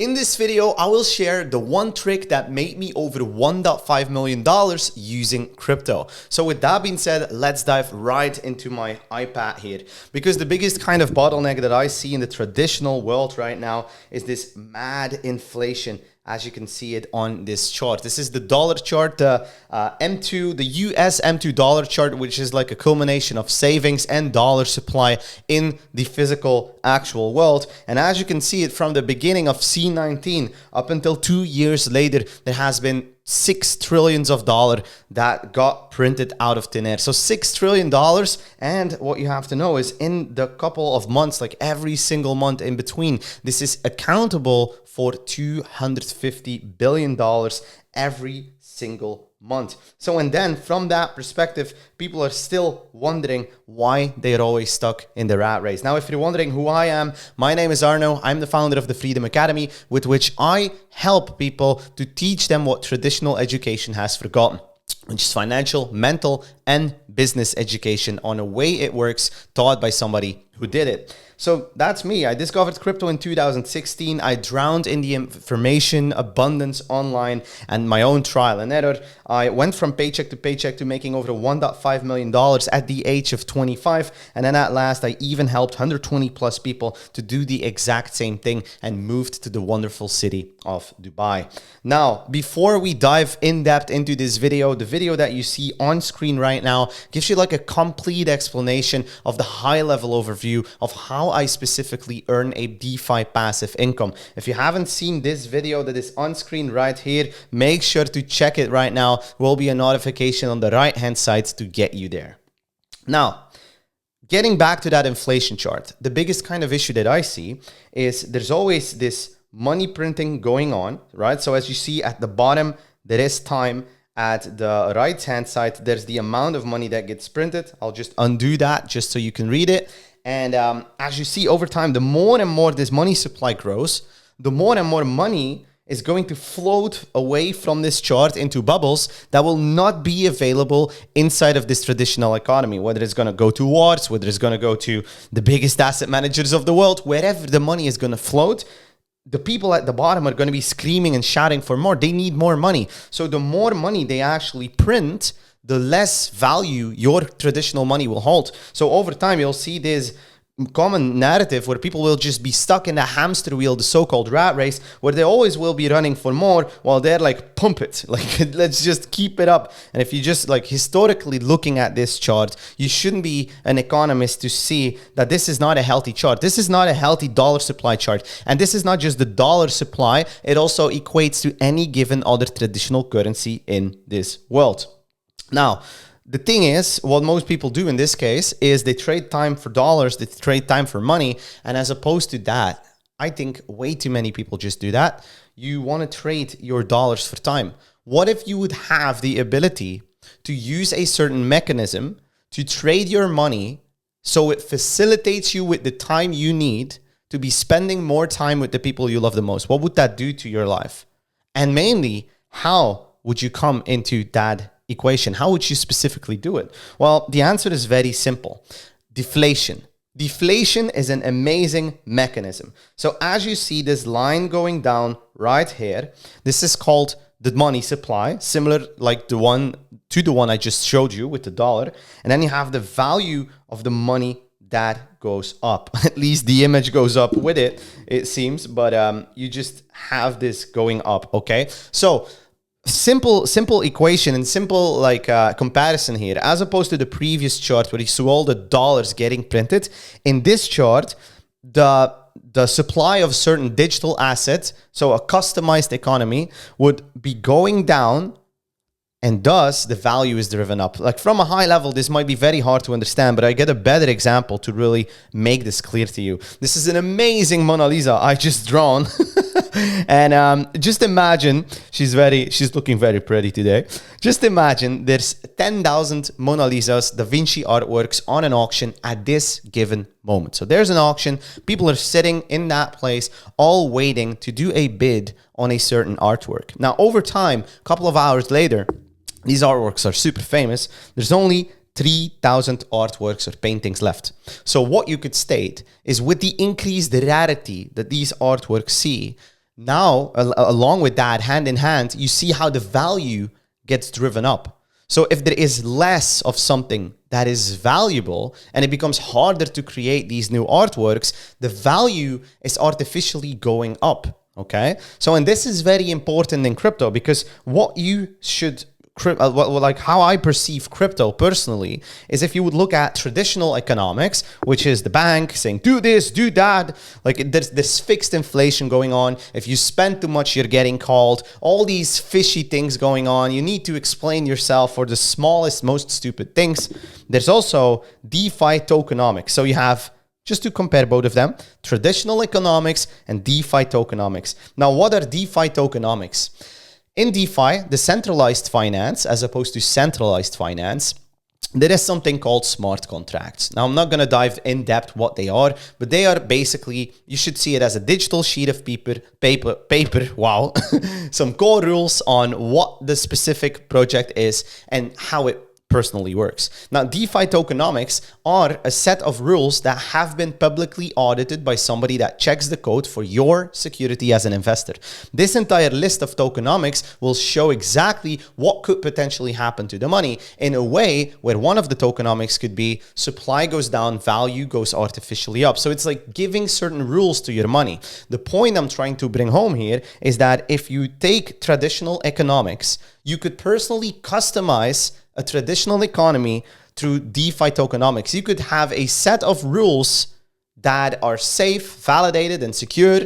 In this video, I will share the one trick that made me over $1.5 million using crypto. So with that being said, let's dive right into my iPad here, because the biggest kind of bottleneck that I see in the traditional world right now is this mad inflation. As you can see it on this chart. This is the dollar chart, the M2, the US M2 dollar chart, which is like a culmination of savings and dollar supply in the physical actual world. And as you can see it from the beginning of C19 up until 2 years later, there has been $6 trillion that got printed out of thin air. So $6 trillion. And what you have to know is in the couple of months, like every single month in between, this is accountable for $250 billion every single month. So, and then from that perspective, people are still wondering why they're always stuck in the rat race. Now, if you're wondering who I am, my name is Arno. I'm the founder of the Freedom Academy, with which I help people to teach them what traditional education has forgotten, which is financial, mental, and business education on a way it works, taught by somebody who did it. So that's me. I discovered crypto in 2016. I drowned in the information abundance online and my own trial and error. I went from paycheck to paycheck to making over $1.5 million at the age of 25. And then at last, I even helped 120 plus people to do the exact same thing and moved to the wonderful city of Dubai. Now, before we dive in depth into this video, the video that you see on screen right now gives you like a complete explanation of the high level overview of how I specifically earn a DeFi passive income. If you haven't seen this video that is on screen right here, make sure to check it right now. There will be a notification on the right hand side to get you there. Now, getting back to that inflation chart, the biggest kind of issue that I see is there's always this money printing going on, right? So as you see at the bottom, there is time. At the right hand side, there's the amount of money that gets printed. I'll just undo that just so you can read it. And as you see over time, the more and more this money supply grows, the more and more money is going to float away from this chart into bubbles that will not be available inside of this traditional economy, whether it's going to go to wars, whether it's going to go to the biggest asset managers of the world, wherever the money is going to float. The people at the bottom are going to be screaming and shouting for more. They need more money. So the more money they actually print, the less value your traditional money will hold. So over time, you'll see this common narrative where people will just be stuck in a hamster wheel, the so-called rat race, where they always will be running for more while they're like, pump it. Like, let's just keep it up. And if you just like historically looking at this chart, you shouldn't be an economist to see that this is not a healthy chart. This is not a healthy dollar supply chart. And this is not just the dollar supply. It also equates to any given other traditional currency in this world. Now, the thing is, what most people do in this case is they trade time for dollars, they trade time for money. And as opposed to that, I think way too many people just do that. You want to trade your dollars for time. What if you would have the ability to use a certain mechanism to trade your money so it facilitates you with the time you need to be spending more time with the people you love the most? What would that do to your life? And mainly, how would you come into that equation? How would you specifically do it? Well, the answer is very simple. Deflation. Deflation is an amazing mechanism. So as you see this line going down right here, this is called the money supply, similar like the one I just showed you with the dollar. And then you have the value of the money that goes up. At least the image goes up with it, it seems, but you just have this going up, okay? So simple equation and simple like comparison here, as opposed to the previous chart where you saw all the dollars getting printed. In this chart, the supply of certain digital assets, so a customized economy, would be going down, and thus the value is driven up. Like from a high level, this might be very hard to understand, but I get a better example to really make this clear to you. This is an amazing Mona Lisa I just drawn. And just imagine, she's looking very pretty today. Just imagine there's 10,000 Mona Lisas, Da Vinci artworks on an auction at this given moment. So there's an auction. People are sitting in that place, all waiting to do a bid on a certain artwork. Now, over time, a couple of hours later, these artworks are super famous. There's only 3,000 artworks or paintings left. So what you could state is, with the increased rarity that these artworks see, Now, along with that, hand in hand, you see how the value gets driven up. So if there is less of something that is valuable and it becomes harder to create these new artworks, the value is artificially going up, okay? So, and this is very important in crypto, because what you should like how I perceive crypto personally is, if you would look at traditional economics, which is the bank saying, do this, do that, like there's this fixed inflation going on. If you spend too much, you're getting called. All these fishy things going on. You need to explain yourself for the smallest, most stupid things. There's also DeFi tokenomics. So you have, just to compare both of them, traditional economics and DeFi tokenomics. Now, what are DeFi tokenomics? In DeFi, decentralized finance, as opposed to centralized finance, there is something called smart contracts. Now, I'm not going to dive in depth what they are, but they are basically, you should see it as a digital sheet of paper, wow, some core rules on what the specific project is and how it personally works. Now, DeFi tokenomics are a set of rules that have been publicly audited by somebody that checks the code for your security as an investor. This entire list of tokenomics will show exactly what could potentially happen to the money in a way where one of the tokenomics could be supply goes down, value goes artificially up. So it's like giving certain rules to your money. The point I'm trying to bring home here is that if you take traditional economics, you could personally customize a traditional economy through DeFi tokenomics. You could have a set of rules that are safe, validated, and secure,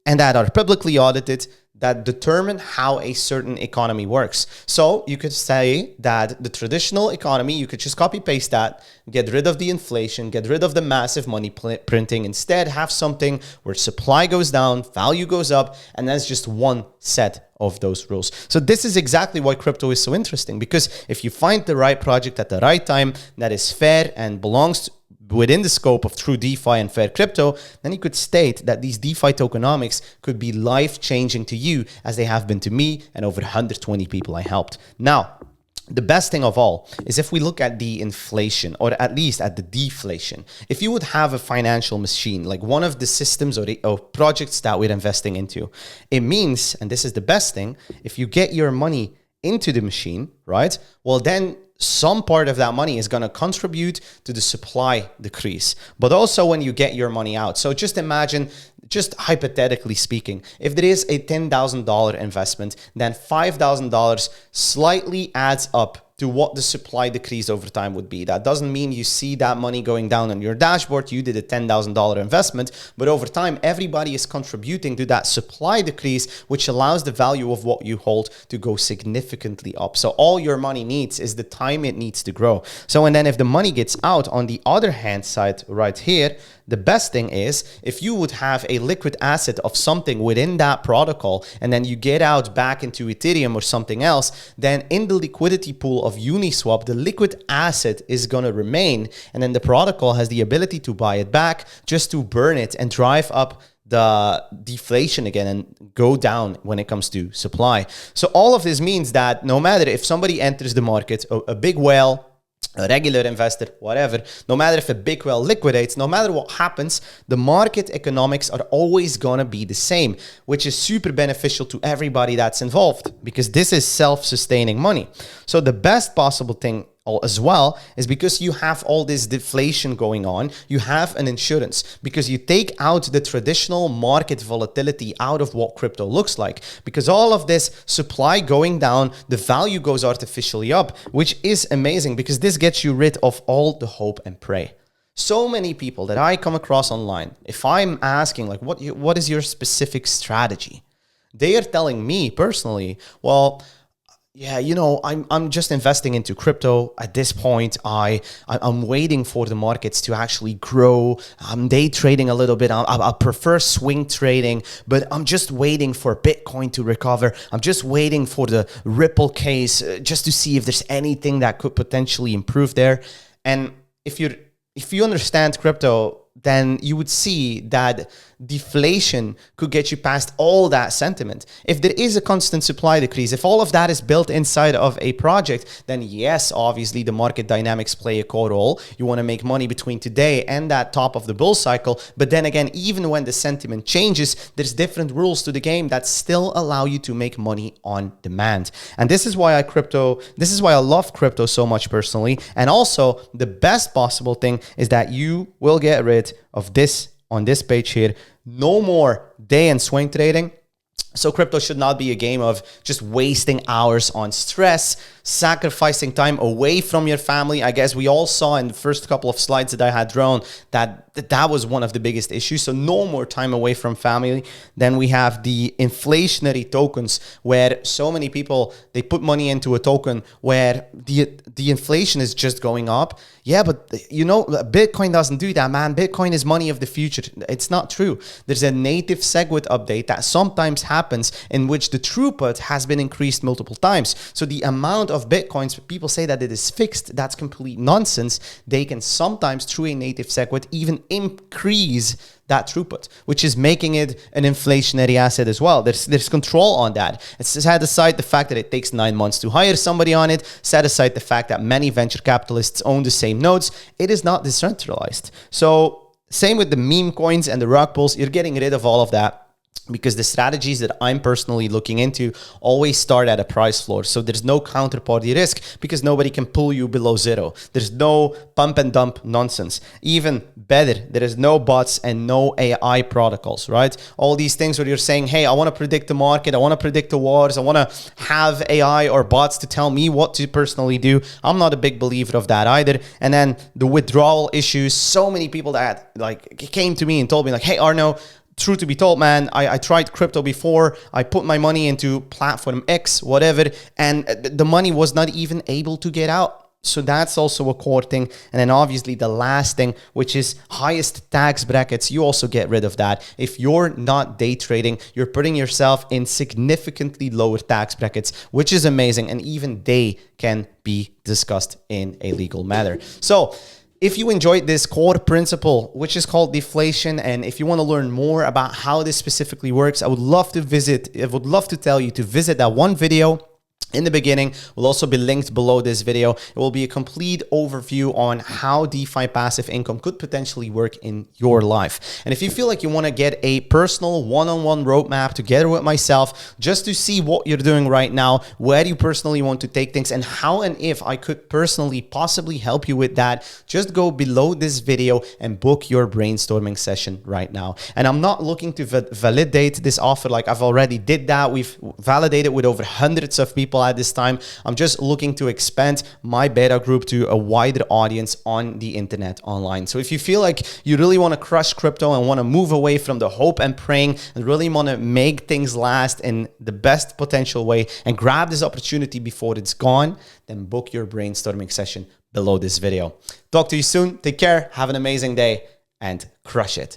and that are publicly audited, that determine how a certain economy works. So you could say that the traditional economy, you could just copy paste that, get rid of the inflation, get rid of the massive money printing, instead have something where supply goes down, value goes up, and that's just one set of those rules. So this is exactly why crypto is so interesting, because if you find the right project at the right time that is fair and belongs within the scope of true DeFi and fair crypto, then you could state that these DeFi tokenomics could be life-changing to you, as they have been to me and over 120 people I helped. Now, the best thing of all is if we look at the inflation, or at least at the deflation. If you would have a financial machine, like one of the systems or projects that we're investing into, it means, and this is the best thing, if you get your money into the machine, right? Well, then some part of that money is going to contribute to the supply decrease, but also when you get your money out. So just imagine, just hypothetically speaking, if there is a $10,000 investment, then $5,000 slightly adds up to what the supply decrease over time would be. That doesn't mean you see that money going down on your dashboard. You did a $10,000 investment, but over time, everybody is contributing to that supply decrease, which allows the value of what you hold to go significantly up. So all your money needs is the time it needs to grow. So, and then if the money gets out on the other hand side right here, the best thing is if you would have a liquid asset of something within that protocol, and then you get out back into Ethereum or something else, then in the liquidity pool of Uniswap, the liquid asset is going to remain. And then the protocol has the ability to buy it back, just to burn it and drive up the deflation again and go down when it comes to supply. So all of this means that no matter if somebody enters the market, a big whale, a regular investor, whatever, no matter if a big whale liquidates, no matter what happens, the market economics are always going to be the same, which is super beneficial to everybody that's involved, because this is self-sustaining money. So the best possible thing as well is, because you have all this deflation going on, you have an insurance, because you take out the traditional market volatility out of what crypto looks like, because all of this supply going down, the value goes artificially up, which is amazing, because this gets you rid of all the hope and pray. So many people that I come across online, if I'm asking like, what is your specific strategy? They are telling me personally, well, yeah, you know, I'm just investing into crypto at this point. I'm waiting for the markets to actually grow. I'm day trading a little bit. I prefer swing trading, but I'm just waiting for Bitcoin to recover. I'm just waiting for the Ripple case just to see if there's anything that could potentially improve there. And if you understand crypto, then you would see that deflation could get you past all that sentiment. If there is a constant supply decrease, if all of that is built inside of a project, then yes, obviously the market dynamics play a core role. You want to make money between today and that top of the bull cycle. But then again, even when the sentiment changes, there's different rules to the game that still allow you to make money on demand. And this is why I love crypto so much personally. And also the best possible thing is that you will get rid of this on this page here. No more day and swing trading. So crypto should not be a game of just wasting hours on stress, sacrificing time away from your family. I guess we all saw in the first couple of slides that I had drawn that was one of the biggest issues. So no more time away from family. Then we have the inflationary tokens, where so many people, they put money into a token where the inflation is just going up. Yeah, but you know, Bitcoin doesn't do that, man. Bitcoin is money of the future. It's not true. There's a native SegWit update that sometimes happens in which the throughput has been increased multiple times. So the amount of Bitcoins, people say that it is fixed. That's complete nonsense. They can sometimes, through a native SegWit, even increase that throughput, which is making it an inflationary asset as well. There's control on that. It's set aside the fact that it takes 9 months to hire somebody on it, set aside the fact that many venture capitalists own the same nodes. It is not decentralized. So same with the meme coins and the rug pulls, you're getting rid of all of that, because the strategies that I'm personally looking into always start at a price floor. So there's no counterparty risk because nobody can pull you below zero. There's no pump and dump nonsense. Even better, there is no bots and no AI protocols, right? All these things where you're saying, hey, I want to predict the market, I want to predict the wars, I want to have AI or bots to tell me what to personally do. I'm not a big believer of that either. And then the withdrawal issues, so many people that like came to me and told me like, hey, Arno, truth to be told, man, I tried crypto before. I put my money into platform X, whatever, and the money was not even able to get out. So that's also a core thing. And then obviously the last thing, which is highest tax brackets, you also get rid of that. If you're not day trading, you're putting yourself in significantly lower tax brackets, which is amazing. And even they can be discussed in a legal manner. So if you enjoyed this core principle, which is called deflation, and if you want to learn more about how this specifically works, I would love to tell you to visit that one video in the beginning. Will also be linked below this video. It will be a complete overview on how DeFi passive income could potentially work in your life. And if you feel like you want to get a personal one-on-one roadmap together with myself, just to see what you're doing right now, where you personally want to take things, and how and if I could personally possibly help you with that, just go below this video and book your brainstorming session right now. And I'm not looking to validate this offer like I've already did that. We've validated with over hundreds of people at this time. I'm just looking to expand my beta group to a wider audience on the internet online. So if you feel like you really want to crush crypto and want to move away from the hope and praying and really want to make things last in the best potential way and grab this opportunity before it's gone, then book your brainstorming session below this video. Talk to you soon. Take care. Have an amazing day and crush it.